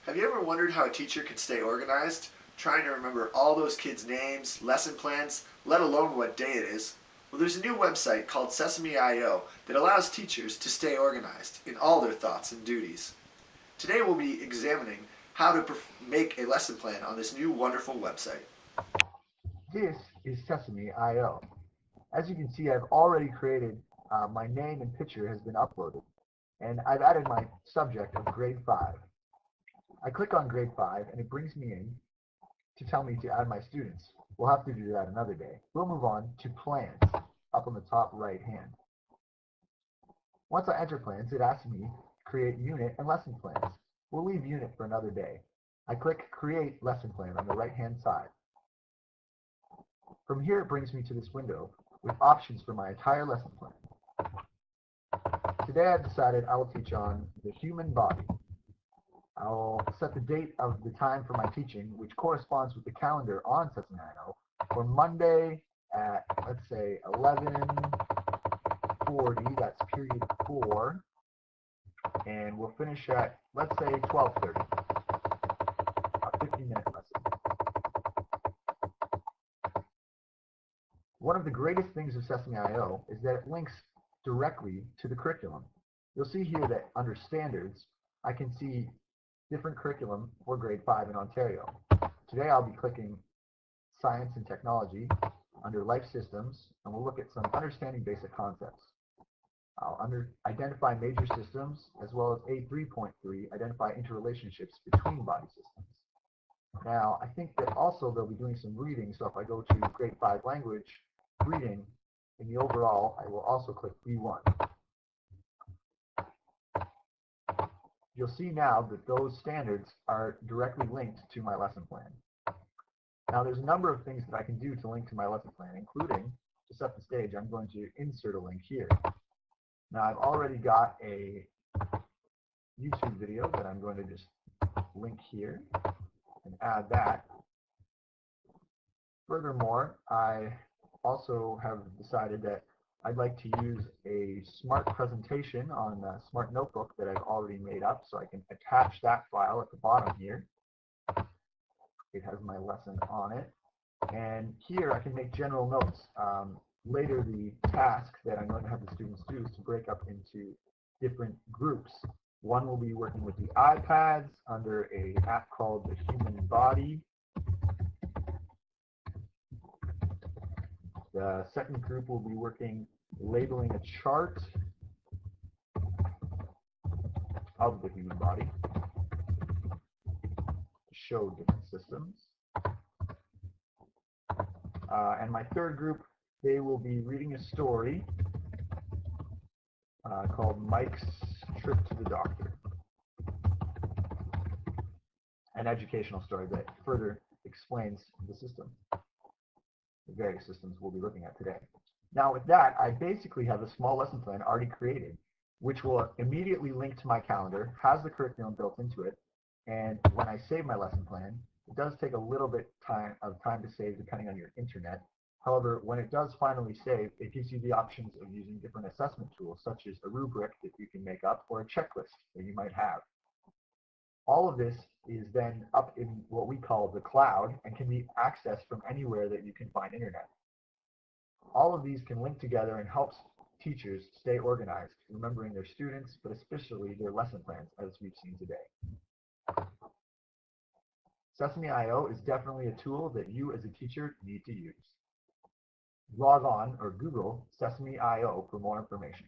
Have you ever wondered how a teacher can stay organized, trying to remember all those kids' names, lesson plans, let alone what day it is? Well, there's a new website called Sesame.io that allows teachers to stay organized in all their thoughts and duties. Today we'll be examining how to make a lesson plan on this new wonderful website. This is Sesame.io. As you can see, I've already created, my name and picture has been uploaded, and I've added my subject of grade 5. I click on grade 5 and it brings me in to tell me to add my students. We'll have to do that another day. We'll move on to plans up on the top right hand. Once I enter plans, it asks me to create unit and lesson plans. We'll leave unit for another day. I click create lesson plan on the right hand side. From here it brings me to this window with options for my entire lesson plan. Today I've decided I will teach on the human body. I'll set the date of the time for my teaching, which corresponds with the calendar on Sesame.io, for Monday at, let's say, 11:40, that's period 4, and we'll finish at, let's say, 12:30, a 15-minute lesson. One of the greatest things of Sesame.io is that it links directly to the curriculum. You'll see here that under standards, I can see different curriculum for grade 5 in Ontario. Today I'll be clicking Science and Technology under Life Systems, and we'll look at some understanding basic concepts. I'll identify major systems, as well as A3.3, identify interrelationships between body systems. Now, I think that also they'll be doing some reading, so if I go to grade 5 language reading, in the overall, I will also click B1. You'll see now that those standards are directly linked to my lesson plan. Now there's a number of things that I can do to link to my lesson plan, including, to set the stage, I'm going to insert a link here. Now I've already got a YouTube video that I'm going to just link here and add that. Furthermore, I also have decided that I'd like to use a smart presentation on a smart notebook that I've already made up, so I can attach that file at the bottom here. It has my lesson on it. And here I can make general notes. Later, the task that I'm going to have the students do is to break up into different groups. One will be working with the iPads under an app called the Human Body. The second group will be working labeling a chart of the human body to show different systems. And my third group, they will be reading a story called Mike's Trip to the Doctor. An educational story that further explains the system. The various systems we'll be looking at today. Now with that, I basically have a small lesson plan already created, which will immediately link to my calendar, has the curriculum built into it, and when I save my lesson plan, it does take a little bit of time to save depending on your internet. However, when it does finally save, it gives you the options of using different assessment tools, such as a rubric that you can make up or a checklist that you might have. All of this is then up in what we call the cloud and can be accessed from anywhere that you can find internet. All of these can link together and helps teachers stay organized, remembering their students, but especially their lesson plans, as we've seen today. Sesame.io is definitely a tool that you as a teacher need to use. Log on or Google Sesame.io for more information.